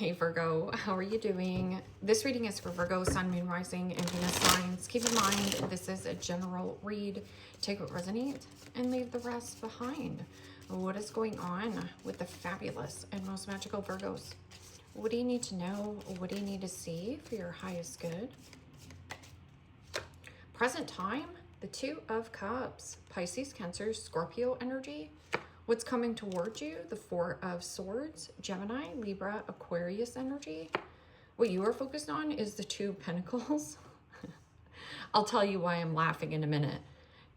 Hey Virgo, how are you doing? This reading is for Virgo, Sun, Moon, Rising, and Venus signs. Keep in mind, this is a general read. Take what resonates and leave the rest behind. What is going on with the fabulous and most magical Virgos? What do you need to know? What do you need to see for your highest good? Present time, the Two of Cups, Pisces, Cancer, Scorpio energy. What's coming towards you? The Four of Swords, Gemini, Libra, Aquarius energy. What you are focused on is the Two of Pentacles. I'll tell you why I'm laughing in a minute.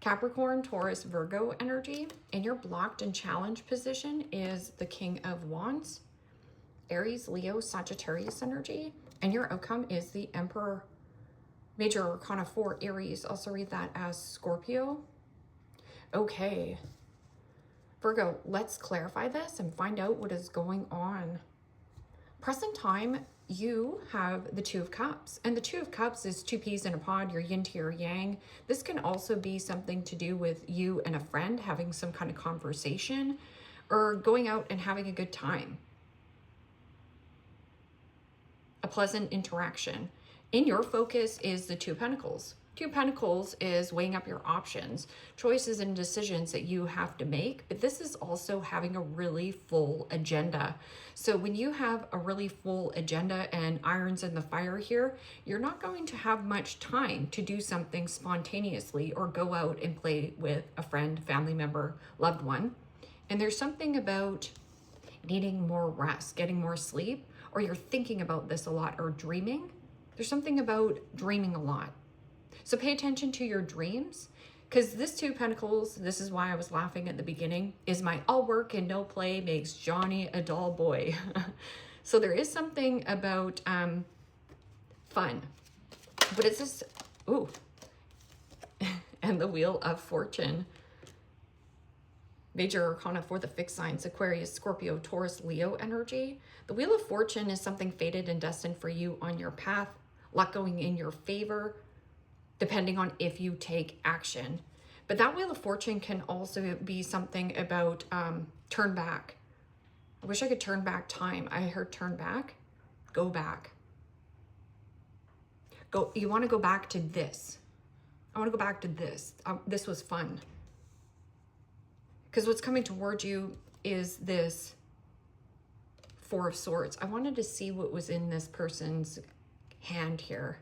Capricorn, Taurus, Virgo energy. And your blocked and challenged position is the King of Wands, Aries, Leo, Sagittarius energy. And your outcome is the Emperor, Major Arcana 4, Aries. Also read that as Scorpio. Okay. Virgo, let's clarify this and find out what is going on. Present time, you have the Two of Cups. And the Two of Cups is two peas in a pod, your yin to your yang. This can also be something to do with you and a friend having some kind of conversation or going out and having a good time. A pleasant interaction. In your focus is the Two of Pentacles. Two of Pentacles is weighing up your options, choices and decisions that you have to make, but this is also having a really full agenda. So when you have a really full agenda and irons in the fire here, you're not going to have much time to do something spontaneously or go out and play with a friend, family member, loved one. And there's something about needing more rest, getting more sleep, or you're thinking about this a lot or dreaming. There's something about dreaming a lot. So pay attention to your dreams, because this Two of Pentacles, this is why I was laughing at the beginning, is my all work and no play makes Johnny a dull boy. So there is something about fun. But it's this, ooh, and the Wheel of Fortune. Major Arcana for the fixed signs, Aquarius, Scorpio, Taurus, Leo energy. The Wheel of Fortune is something fated and destined for you on your path, luck going in your favor, depending on if you take action. But that Wheel of Fortune can also be something about turn back. I wish I could turn back time. I heard turn back. Go back. Go. You want to go back to this. I want to go back to this. This was fun. Because what's coming towards you is this Four of Swords. I wanted to see what was in this person's hand here.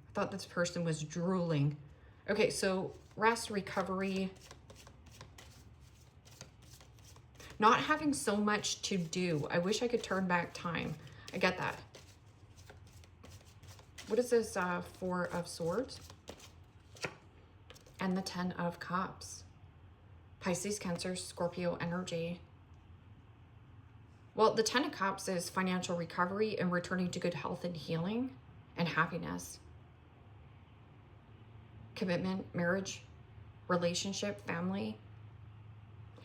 I thought this person was drooling. Okay, so rest, recovery, not having so much to do. I wish I could turn back time. I get that. What is this Four of Swords? And the Ten of Cups. Pisces, Cancer, Scorpio energy. Well, the Ten of Cups is financial recovery and returning to good health and healing and happiness. Commitment, marriage, relationship, family.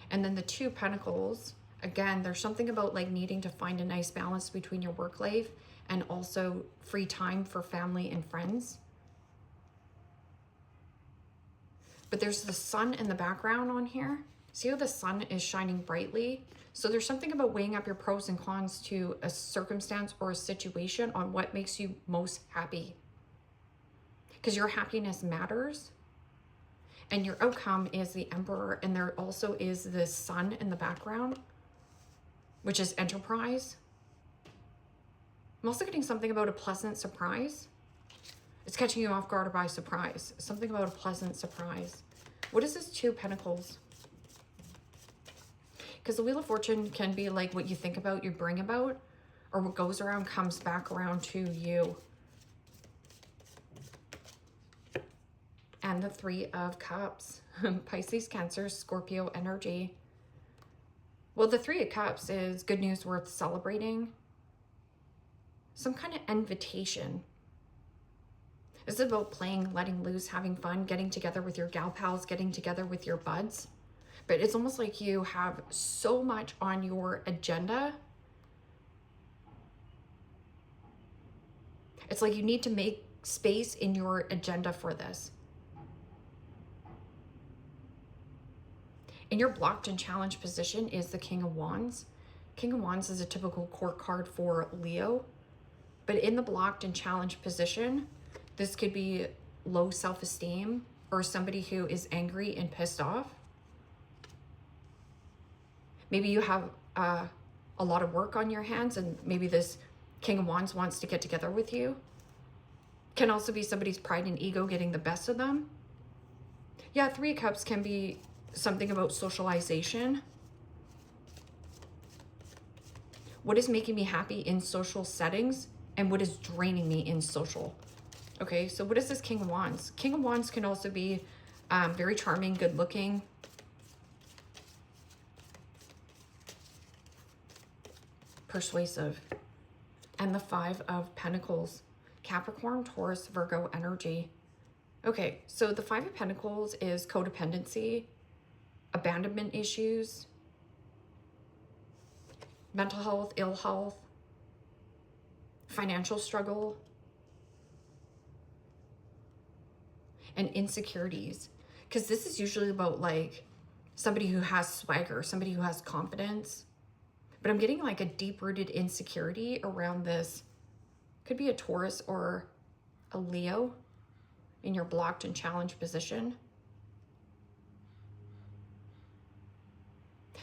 And then the Two of Pentacles, again, there's something about like needing to find a nice balance between your work life and also free time for family and friends. But there's the sun in the background on here. See how the sun is shining brightly? So there's something about weighing up your pros and cons to a circumstance or a situation on what makes you most happy. Because your happiness matters. And your outcome is the Emperor. And there also is the sun in the background, which is enterprise. I'm also getting something about a pleasant surprise. It's catching you off guard or by surprise. Something about a pleasant surprise. What is this Two of Pentacles? Because the Wheel of Fortune can be like what you think about, you bring about, or what goes around comes back around to you. And the Three of Cups. Pisces, Cancer, Scorpio energy. Well, the Three of Cups is good news worth celebrating. Some kind of invitation. This is about playing, letting loose, having fun, getting together with your gal pals, getting together with your buds. But it's almost like you have so much on your agenda. It's like you need to make space in your agenda for this. In your blocked and challenged position is the King of Wands. King of Wands is a typical court card for Leo, but in the blocked and challenged position, this could be low self-esteem or somebody who is angry and pissed off. Maybe you have a lot of work on your hands, and maybe this King of Wands wants to get together with you. Can also be somebody's pride and ego getting the best of them. Yeah, Three of Cups can be something about socialization. What is making me happy in social settings and what is draining me in social? Okay, so what is this King of Wands? King of Wands can also be very charming, good looking. Persuasive. And the Five of Pentacles. Capricorn, Taurus, Virgo energy. Okay, so the Five of Pentacles is codependency, abandonment issues, mental health, ill health, financial struggle, and insecurities. Because this is usually about like somebody who has swagger, somebody who has confidence. But I'm getting like a deep-rooted insecurity around this. Could be a Taurus or a Leo in your blocked and challenged position.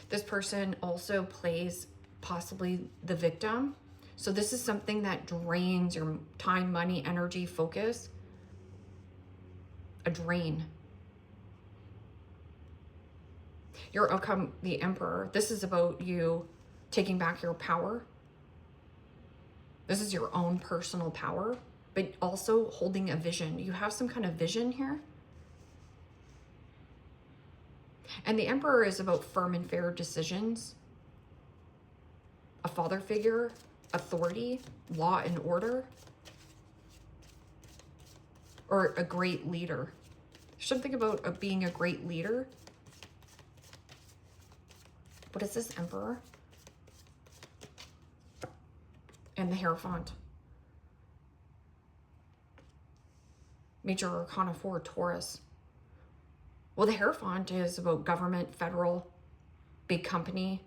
This person also plays possibly the victim. So this is something that drains your time, money, energy, focus. A drain. Your outcome, the Emperor. This is about you taking back your power. This is your own personal power, but also holding a vision. You have some kind of vision here. And the Emperor is about firm and fair decisions, a father figure, authority, law and order, or a great leader. There's something about being a great leader. What is this Emperor? And the Hierophant. Major Arcana 4, Taurus. Well, the Hierophant is about government, federal, big company,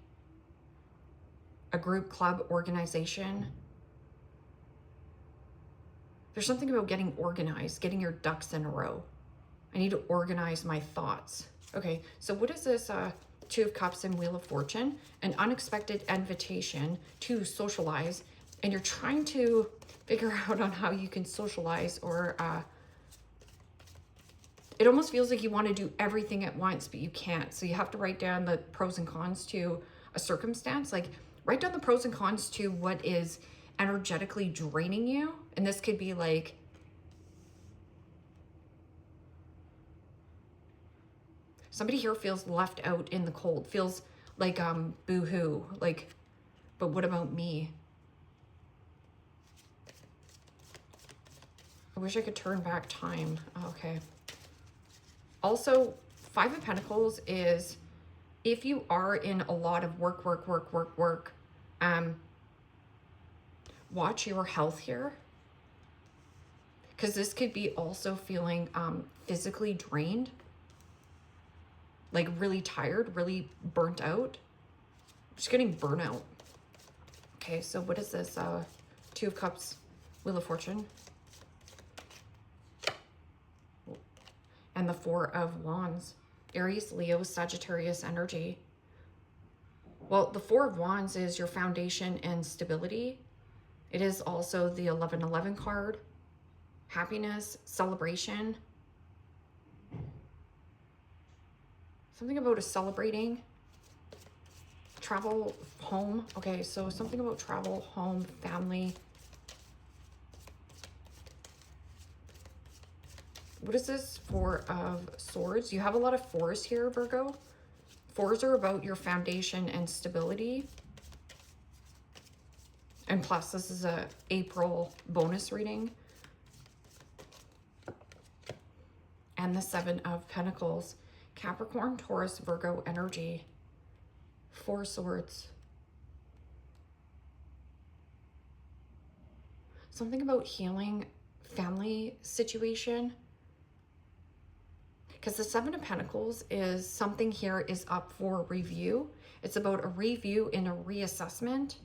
a group, club, organization. There's something about getting organized, getting your ducks in a row. I need to organize my thoughts. Okay, so what is this Two of Cups and Wheel of Fortune? An unexpected invitation to socialize, and you're trying to figure out on how you can socialize, or it almost feels like you want to do everything at once, but you can't. So you have to write down the pros and cons to a circumstance. Like, write down the pros and cons to what is energetically draining you. And this could be like, somebody here feels left out in the cold, feels like boo-hoo, like, but what about me? I wish I could turn back time. Okay. Also, Five of Pentacles is if you are in a lot of work, watch your health here. Because this could be also feeling physically drained. Like really tired, really burnt out. Just getting burnout. Okay, so what is this? Two of Cups, Wheel of Fortune. And the Four of Wands. Aries, Leo, Sagittarius energy. Well, the Four of Wands is your foundation and stability. It is also the 1111 card. Happiness, celebration. Something about a celebrating. Travel, home. Okay, so something about travel, home, family. What is this? Four of Swords. You have a lot of fours here, Virgo. Fours are about your foundation and stability. And plus, this is a April bonus reading. And the Seven of Pentacles. Capricorn, Taurus, Virgo energy. Four Swords. Something about healing, family situation. Because the Seven of Pentacles is something here is up for review. It's about a review and a reassessment.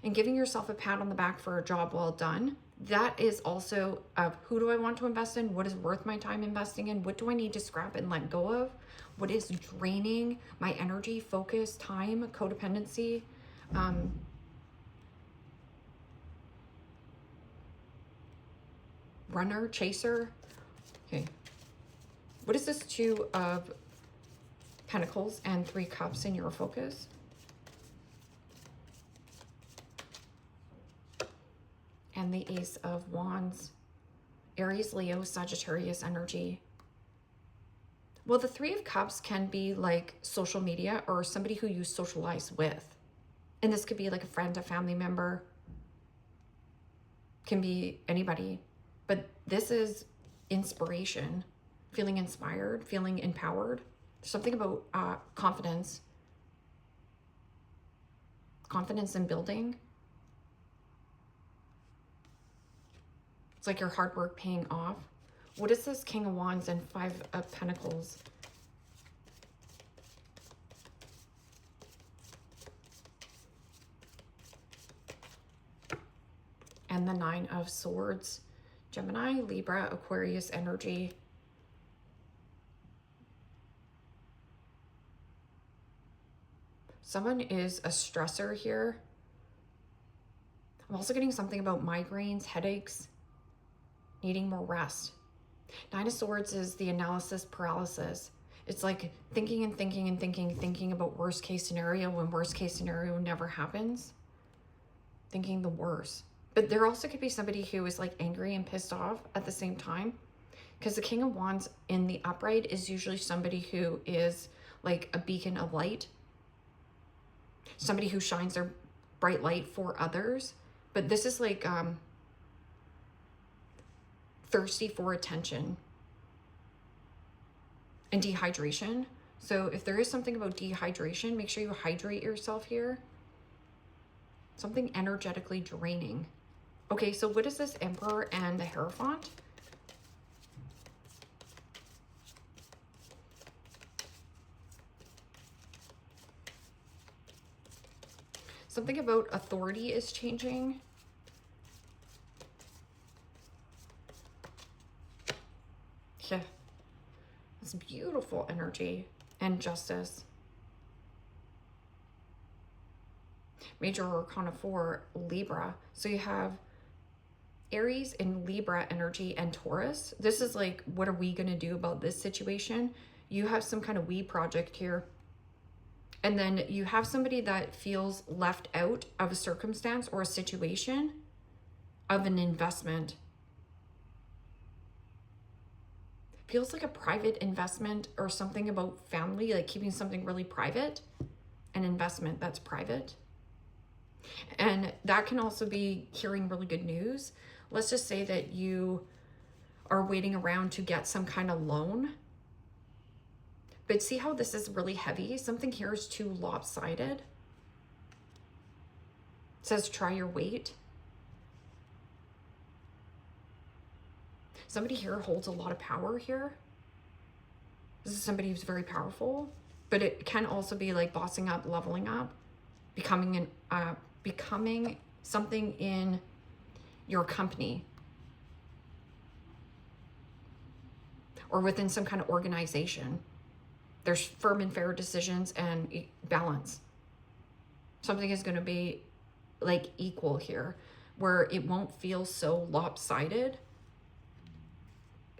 And giving yourself a pat on the back for a job well done. That is also of who do I want to invest in? What is worth my time investing in? What do I need to scrap and let go of? What is draining my energy, focus, time, codependency? Runner, chaser. Okay. What is this 2 of Pentacles and 3 Cups in your focus? And the Ace of Wands. Aries, Leo, Sagittarius energy. Well, the 3 of Cups can be like social media or somebody who you socialize with. And this could be like a friend, a family member. Can be anybody. But this is inspiration. Feeling inspired, feeling empowered. There's something about confidence. Confidence in building. It's like your hard work paying off. What is this King of Wands and 5 of Pentacles? And the 9 of Swords. Gemini, Libra, Aquarius energy. Someone is a stressor here. I'm also getting something about migraines, headaches, needing more rest. 9 of Swords is the analysis paralysis. It's like thinking and thinking and thinking about worst case scenario when worst case scenario never happens. Thinking the worst. But there also could be somebody who is like angry and pissed off at the same time. Because the King of Wands in the upright is usually somebody who is like a beacon of light. Somebody who shines their bright light for others. But this is like thirsty for attention and dehydration. So if there is something about dehydration, make sure you hydrate yourself here. Something energetically draining. Okay, so what is this Emperor and the Hierophant? Something about authority is changing. Yeah, it's beautiful energy and justice. Major Arcana 4, Libra. So you have Aries and Libra energy and Taurus. This is like, what are we going to do about this situation? You have some kind of we project here. And then you have somebody that feels left out of a circumstance or a situation of an investment. Feels like a private investment or something about family, like keeping something really private. An investment that's private. And that can also be hearing really good news. Let's just say that you are waiting around to get some kind of loan. But see how this is really heavy? Something here is too lopsided. It says try your weight. Somebody here holds a lot of power here. This is somebody who's very powerful. But it can also be like bossing up, leveling up, becoming something in your company or within some kind of organization. There's firm and fair decisions and balance. Something is going to be like equal here where it won't feel so lopsided.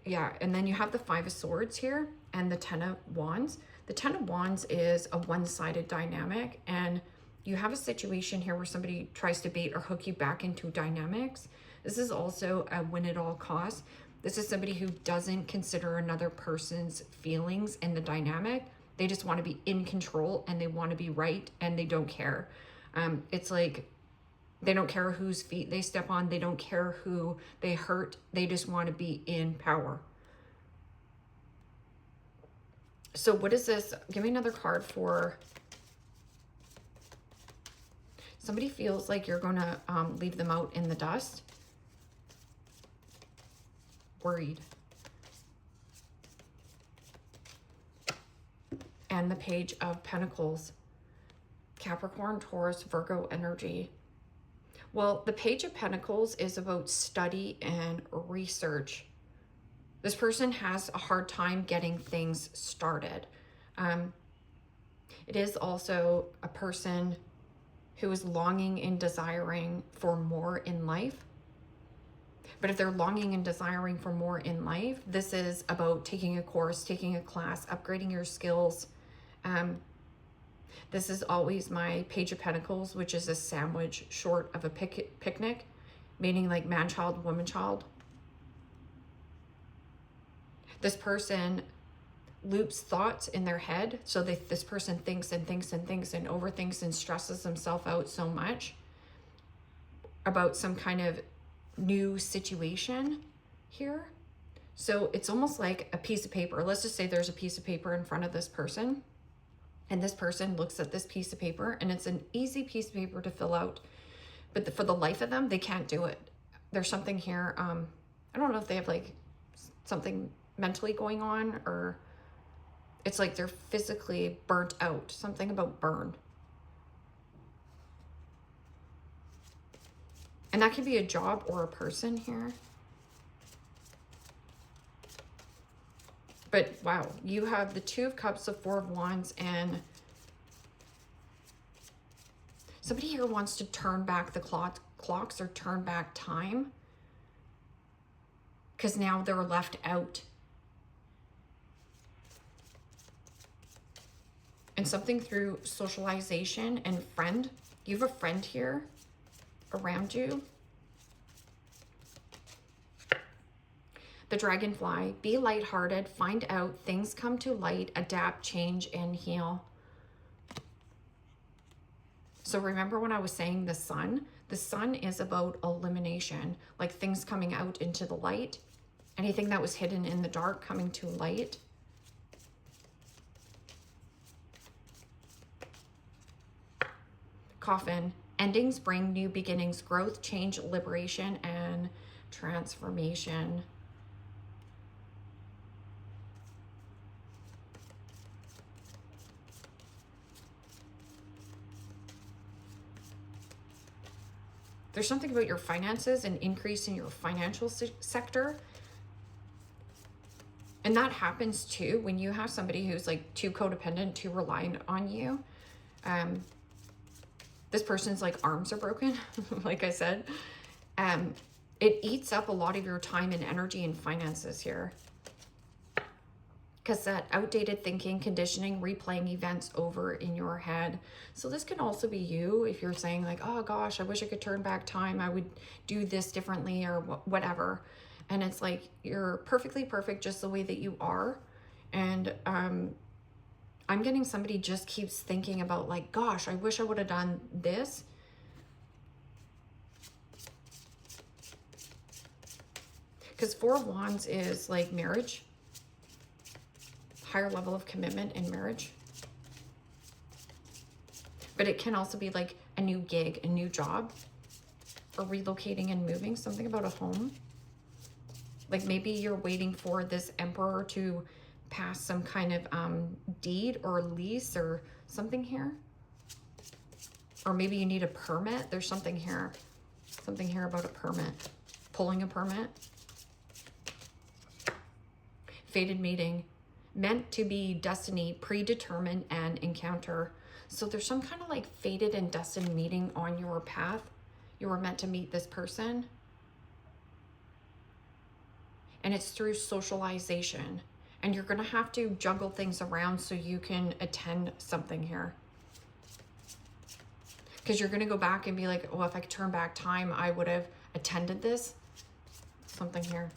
Yeah, and then you have the 5 of Swords here and the 10 of Wands. The 10 of Wands is a one-sided dynamic, and you have a situation here where somebody tries to bait or hook you back into dynamics. This is also a win at all costs. This is somebody who doesn't consider another person's feelings in the dynamic. They just want to be in control and they want to be right and they don't care. It's like they don't care whose feet they step on. They don't care who they hurt. They just want to be in power. So what is this? Give me another card for... Somebody feels like you're going to leave them out in the dust. Worried. and the Page of Pentacles. Capricorn, Taurus, Virgo energy. Well, the Page of Pentacles is about study and research. This person has a hard time getting things started. It is also a person who is longing and desiring for more in life. But if they're longing and desiring for more in life, this is about taking a course, taking a class, upgrading your skills. This is always my Page of Pentacles, which is a sandwich short of a picnic, meaning like man, child, woman, child. This person loops thoughts in their head. So this person thinks and thinks and thinks and overthinks and stresses himself out so much about some kind of new situation here. So it's almost like a piece of paper. Let's just say there's a piece of paper in front of this person, and this person looks at this piece of paper, and it's an easy piece of paper to fill out, but for the life of them, they can't do it. There's something here. I don't know if they have like something mentally going on, or it's like they're physically burnt out. Something about burn. And that could be a job or a person here. But wow, you have the Two of Cups, the Four of Wands, and somebody here wants to turn back the clocks or turn back time, because now they're left out. And something through socialization and friend. You have a friend here around you. The Dragonfly, be lighthearted, find out, things come to light, adapt, change, and heal. So remember when I was saying the sun is about elimination, like things coming out into the light, anything that was hidden in the dark coming to light. Coffin, endings bring new beginnings, growth, change, liberation, and transformation. There's something about your finances, an increase in your financial sector. And that happens too when you have somebody who's like too codependent, too reliant on you. This person's like arms are broken, like I said. It eats up a lot of your time and energy and finances here. Because that outdated thinking, conditioning, replaying events over in your head. So this can also be you if you're saying like, oh gosh, I wish I could turn back time. I would do this differently or whatever. And it's like, you're perfectly perfect just the way that you are. And I'm getting somebody just keeps thinking about like, gosh, I wish I would have done this. Because Four of Wands is like marriage. Higher level of commitment in marriage. But it can also be like a new gig, a new job, or relocating and moving, something about a home. Like maybe you're waiting for this emperor to pass some kind of deed or lease or something here. Or maybe you need a permit. There's something here about a permit, pulling a permit. Fated meeting. Meant to be destiny, predetermined, and encounter. So there's some kind of like fated and destined meeting on your path. You were meant to meet this person. And it's through socialization. And you're going to have to juggle things around so you can attend something here. Because you're going to go back and be like, oh, if I could turn back time, I would have attended this. Something here.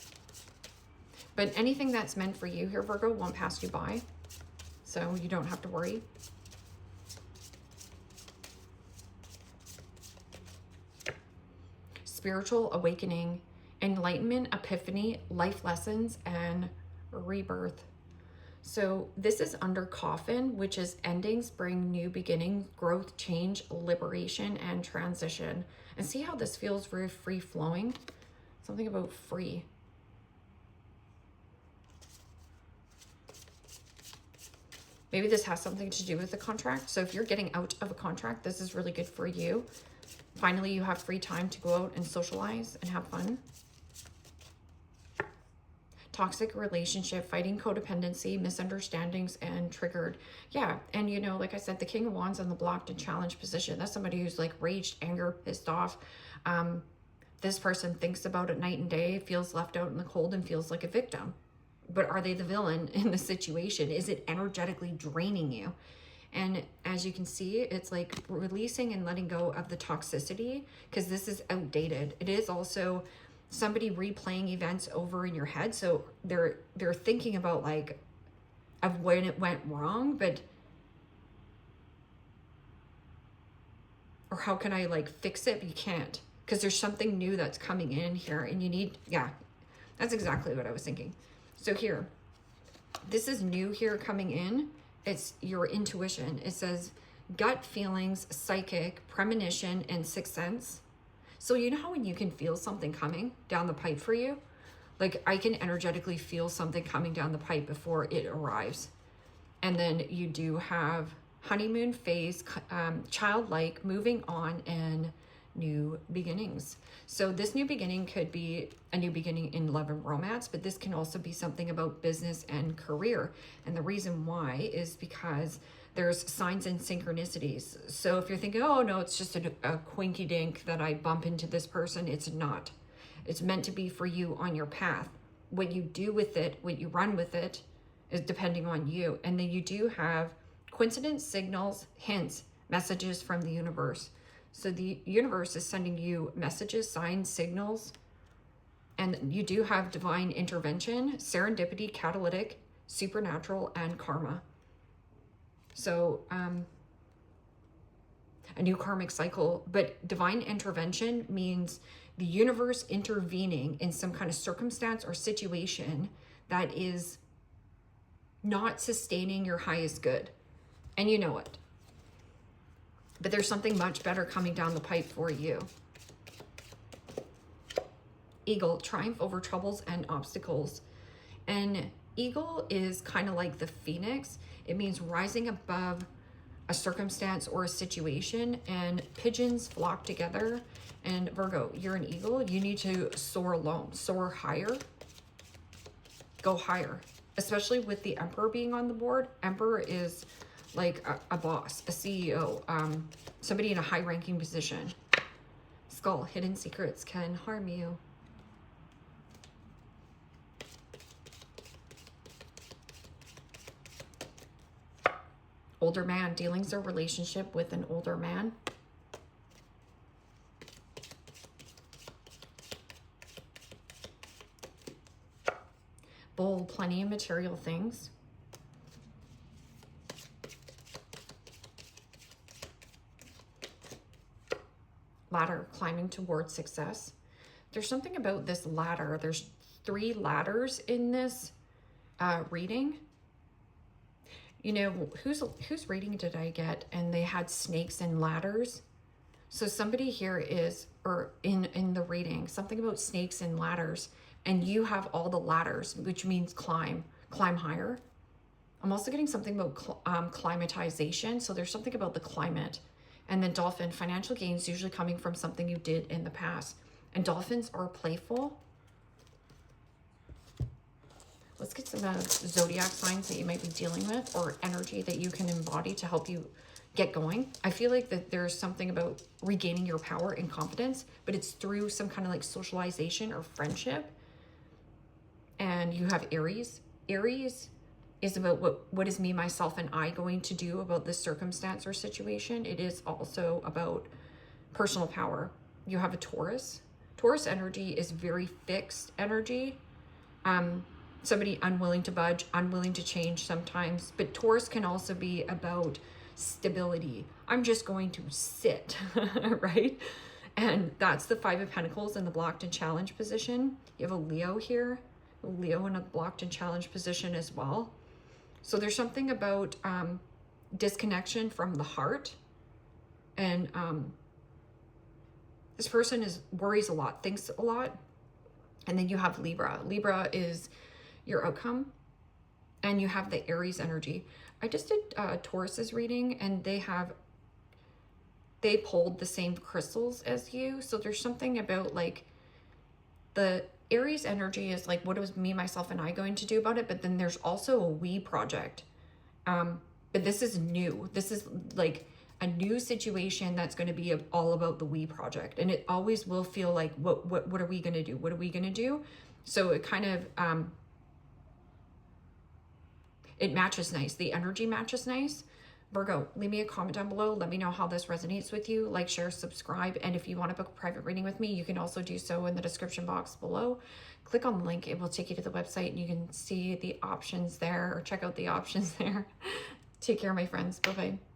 But anything that's meant for you here, Virgo, won't pass you by. So you don't have to worry. Spiritual awakening, enlightenment, epiphany, life lessons, and rebirth. So this is under Coffin, which is endings bring new beginnings, growth, change, liberation, and transition. And see how this feels very free-flowing? Something about free. Maybe this has something to do with the contract. So if you're getting out of a contract, this is really good for you. Finally, you have free time to go out and socialize and have fun. Toxic relationship, fighting codependency, misunderstandings, and triggered. Yeah, and you know, like I said, the King of Wands in the blocked and challenged position. That's somebody who's like raged, anger, pissed off. This person thinks about it night and day, feels left out in the cold, and feels like a victim. But are they the villain in the situation? Is it energetically draining you? And as you can see, it's like releasing and letting go of the toxicity, because this is outdated. It is also somebody replaying events over in your head. So they're thinking about like of when it went wrong, but or how can I like fix it? But you can't, because there's something new that's coming in here, and you need, yeah, that's exactly what I was thinking. So here, this is new here coming in. It's your intuition. It says gut feelings, psychic, premonition, and sixth sense. So you know how when you can feel something coming down the pipe for you? Like I can energetically feel something coming down the pipe before it arrives. And then you do have honeymoon phase, childlike, moving on, and new beginnings. So this new beginning could be a new beginning in love and romance, but this can also be something about business and career. And the reason why is because there's signs and synchronicities. So if you're thinking, oh no, it's just a quinky dink that I bump into this person, it's not. It's meant to be for you on your path. What you do with it, what you run with it, is depending on you. And then you do have coincidence, signals, hints, messages from the universe. So the universe is sending you messages, signs, signals, and you do have divine intervention, serendipity, catalytic, supernatural, and karma. So a new karmic cycle, but divine intervention means the universe intervening in some kind of circumstance or situation that is not sustaining your highest good. And you know it. But there's something much better coming down the pipe for you. Eagle, triumph over troubles and obstacles. And eagle is kind of like the phoenix. It means rising above a circumstance or a situation, and pigeons flock together. And Virgo, you're an eagle. You need to soar alone, soar higher, go higher, especially with the Emperor being on the board. Emperor is like a boss, a CEO, somebody in a high-ranking position. Skull, hidden secrets can harm you. Older man, dealings or relationship with an older man. Bull, plenty of material things. Ladder, climbing towards success. There's something about this ladder. There's 3 ladders in this reading. You know, whose reading did I get? And they had snakes and ladders. So somebody here is, or in the reading, something about snakes and ladders, and you have all the ladders, which means climb higher. I'm also getting something about climatization. So there's something about the climate. And then dolphin, financial gains usually coming from something you did in the past. And dolphins are playful. Let's get some zodiac signs that you might be dealing with, or energy that you can embody to help you get going. I feel like that there's something about regaining your power and confidence, but it's through some kind of like socialization or friendship. And you have Aries. Aries is about what is me, myself, and I going to do about this circumstance or situation. It is also about personal power. You have a Taurus. Taurus energy is very fixed energy. Somebody unwilling to budge, unwilling to change sometimes. But Taurus can also be about stability. I'm just going to sit, right? And that's the 5 of Pentacles in the blocked and challenged position. You have a Leo here, a Leo in a blocked and challenged position as well. So there's something about disconnection from the heart. And this person worries a lot, thinks a lot. And then you have Libra. Libra is your outcome. And you have the Aries energy. I just did Taurus's reading, and they pulled the same crystals as you. So there's something about like the Aries energy is like, what is me, myself, and I going to do about it? But then there's also a we project. But this is new. This is like a new situation that's going to be all about the we project. And it always will feel like, what are we going to do? What are we going to do? So it kind of, it matches nice. The energy matches nice. Virgo, leave me a comment down below. Let me know how this resonates with you. Like, share, subscribe. And if you want to book a private reading with me, you can also do so in the description box below. Click on the link. It will take you to the website and you can see the options there, or check out the options there. Take care, my friends. Bye-bye.